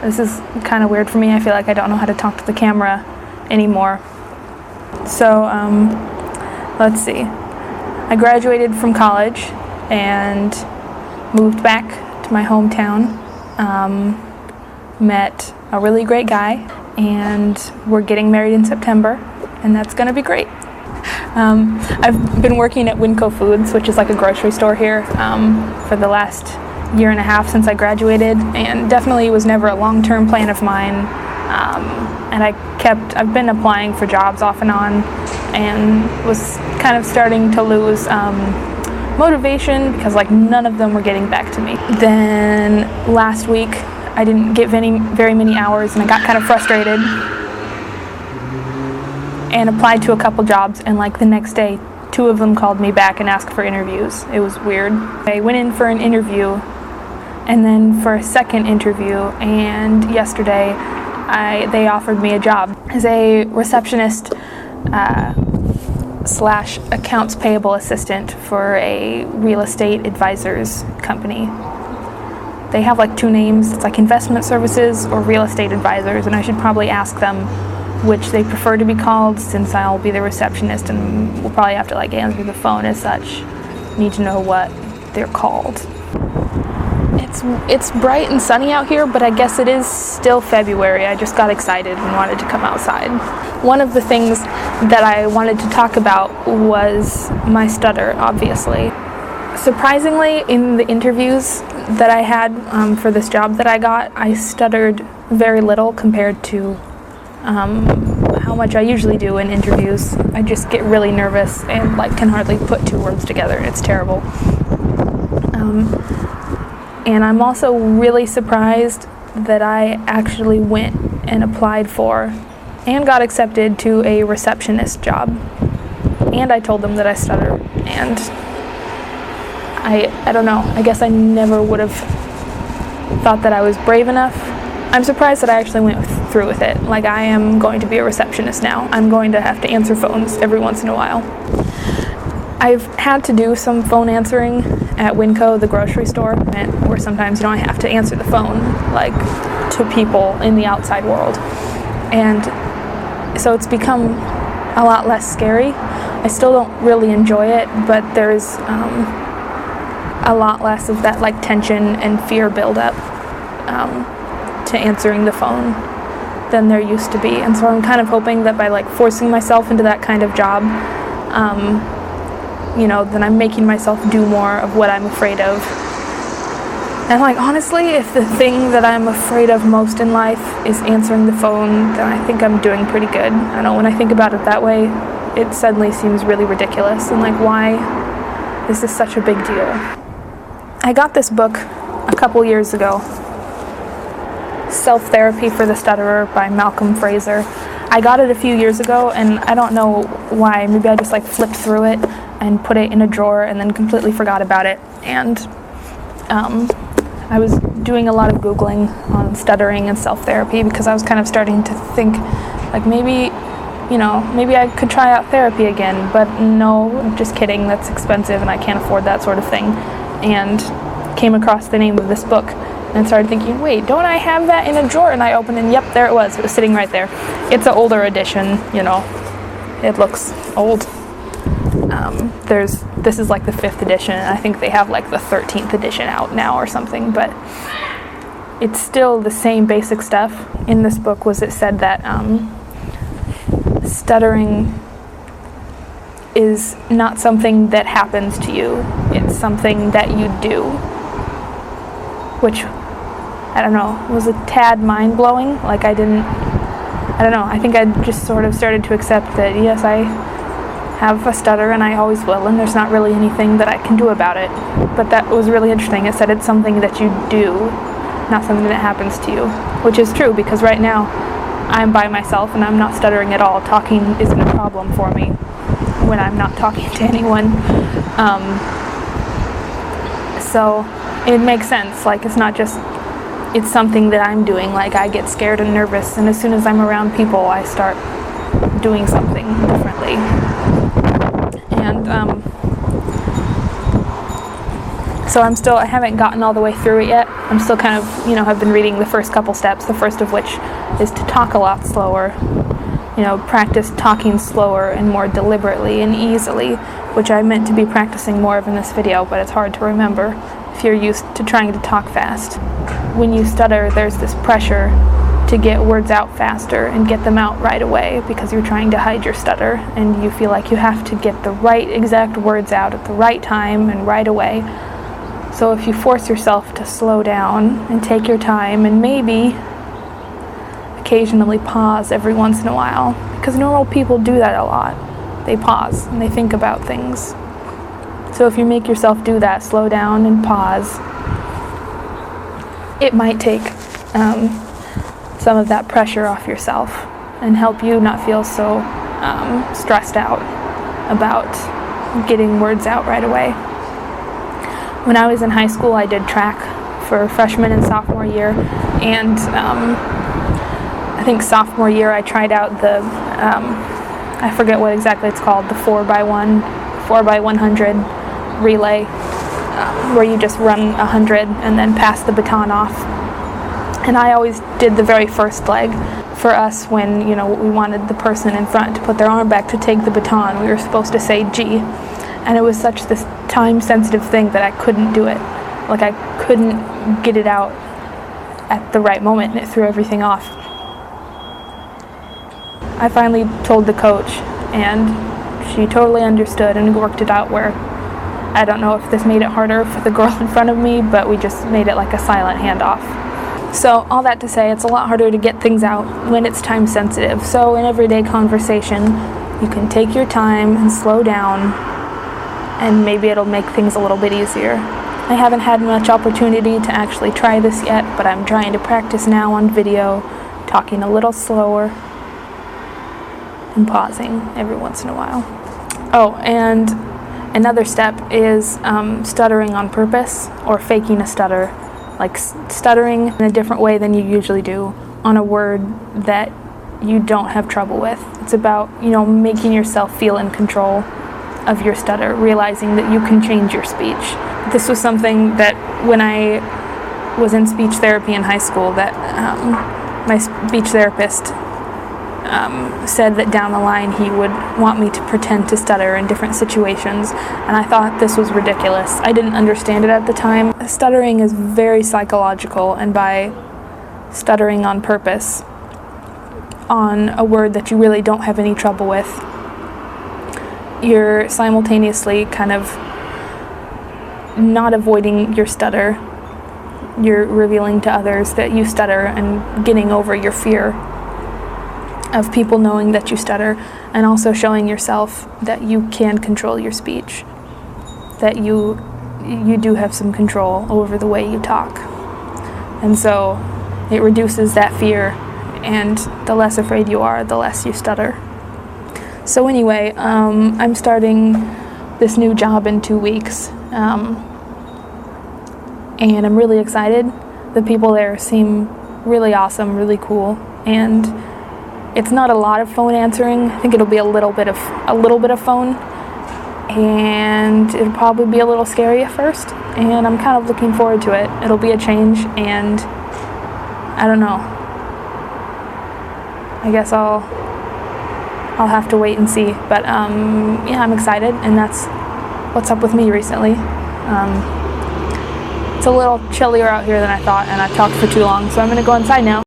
This is kind of weird for me. I feel like I don't know how to talk to the camera anymore. So, let's see. I graduated from college and moved back to my hometown. Met a really great guy, and we're getting married in September, and that's going to be great. I've been working at Winco Foods, which is like a grocery store here, for the last year and a half since I graduated, and definitely was never a long-term plan of mine. And I've been applying for jobs off and on, and was kind of starting to lose motivation because like none of them were getting back to me. Then last week I didn't get very many hours, and I got kind of frustrated and applied to a couple jobs, and like the next day 2 of them called me back and asked for interviews. It was weird. I went in for an interview and then for a second interview, and yesterday they offered me a job as a receptionist slash accounts payable assistant for a real estate advisors company. They have like 2 names. It's like investment services or real estate advisors, and I should probably ask them which they prefer to be called, since I'll be the receptionist and we'll probably have to like answer the phone as such. Need to know what they're called. It's bright and sunny out here, but I guess it is still February. I just got excited and wanted to come outside. One of the things that I wanted to talk about was my stutter, obviously. Surprisingly, in the interviews that I had for this job that I got, I stuttered very little compared to how much I usually do in interviews. I just get really nervous and like can hardly put 2 words together, and it's terrible. And I'm also really surprised that I actually went and applied for and got accepted to a receptionist job. And I told them that I stutter, and I don't know, I guess I never would have thought that I was brave enough. I'm surprised that I actually went through with it. Like, I am going to be a receptionist now. I'm going to have to answer phones every once in a while. I've had to do some phone answering at Winco, the grocery store, where sometimes, I have to answer the phone, like, to people in the outside world. And so it's become a lot less scary. I still don't really enjoy it, but there's a lot less of that, like, tension and fear buildup to answering the phone than there used to be. And so I'm kind of hoping that by, like, forcing myself into that kind of job, then I'm making myself do more of what I'm afraid of. And like, honestly, if the thing that I'm afraid of most in life is answering the phone, then I think I'm doing pretty good. I know, when I think about it that way, it suddenly seems really ridiculous, and like, why is this such a big deal? I got this book a couple years ago, Self-Therapy for the Stutterer by Malcolm Fraser. I got it a few years ago, and I don't know why. Maybe I just like flipped through it and put it in a drawer and then completely forgot about it. And I was doing a lot of Googling on stuttering and self-therapy because I was kind of starting to think, like, maybe I could try out therapy again. But no, just kidding, that's expensive and I can't afford that sort of thing. And came across the name of this book and started thinking, wait, don't I have that in a drawer? And I opened it, and yep, there it was. It was sitting right there. It's an older edition, it looks old. This is like the 5th edition, and I think they have like the 13th edition out now or something, but it's still the same basic stuff. In this book it said that stuttering is not something that happens to you, it's something that you do, which, I don't know, was a tad mind-blowing. Like, I don't know, I think I just sort of started to accept that, yes, I have a stutter and I always will, and there's not really anything that I can do about it. But that was really interesting. It said it's something that you do, not something that happens to you, which is true, because right now I'm by myself and I'm not stuttering at all. Talking isn't a problem for me when I'm not talking to anyone. So it makes sense. Like, it's something that I'm doing. Like, I get scared and nervous, and as soon as I'm around people, I start doing something differently. And So I haven't gotten all the way through it yet. I'm still kind of, have been reading the first couple steps, the first of which is to talk a lot slower. Practice talking slower and more deliberately and easily, which I meant to be practicing more of in this video, but it's hard to remember if you're used to trying to talk fast. When you stutter, there's this pressure to get words out faster and get them out right away because you're trying to hide your stutter, and you feel like you have to get the right exact words out at the right time and right away. So if you force yourself to slow down and take your time and maybe occasionally pause every once in a while, because normal people do that a lot. They pause and they think about things. So if you make yourself do that, slow down and pause, it might take some of that pressure off yourself and help you not feel so stressed out about getting words out right away. When I was in high school, I did track for freshman and sophomore year, and I think sophomore year I tried out the, I forget what exactly it's called, the 4x100 relay, where you just run 100 and then pass the baton off. And I always did the very first leg. For us, when we wanted the person in front to put their arm back to take the baton, we were supposed to say G. And it was such this time-sensitive thing that I couldn't do it. Like, I couldn't get it out at the right moment, and it threw everything off. I finally told the coach, and she totally understood and worked it out where, I don't know if this made it harder for the girl in front of me, but we just made it like a silent handoff. So all that to say, it's a lot harder to get things out when it's time sensitive. So in everyday conversation, you can take your time and slow down, and maybe it'll make things a little bit easier. I haven't had much opportunity to actually try this yet, but I'm trying to practice now on video, talking a little slower and pausing every once in a while. Oh, and another step is stuttering on purpose, or faking a stutter. Like stuttering in a different way than you usually do on a word that you don't have trouble with. It's about, making yourself feel in control of your stutter, realizing that you can change your speech. This was something that when I was in speech therapy in high school, that my speech therapist said that down the line he would want me to pretend to stutter in different situations, and I thought this was ridiculous. I didn't understand it at the time. Stuttering is very psychological, and by stuttering on purpose on a word that you really don't have any trouble with, you're simultaneously kind of not avoiding your stutter. You're revealing to others that you stutter and getting over your fear of people knowing that you stutter, and also showing yourself that you can control your speech, that you do have some control over the way you talk. And so it reduces that fear, and the less afraid you are, the less you stutter. So anyway, I'm starting this new job in 2 weeks, and I'm really excited. The people there seem really awesome, really cool, and it's not a lot of phone answering. I think it'll be a little bit of phone, and it'll probably be a little scary at first, and I'm kind of looking forward to it. It'll be a change, and I don't know. I guess I'll have to wait and see, but yeah, I'm excited, and that's what's up with me recently. It's a little chillier out here than I thought, and I've talked for too long, so I'm gonna go inside now.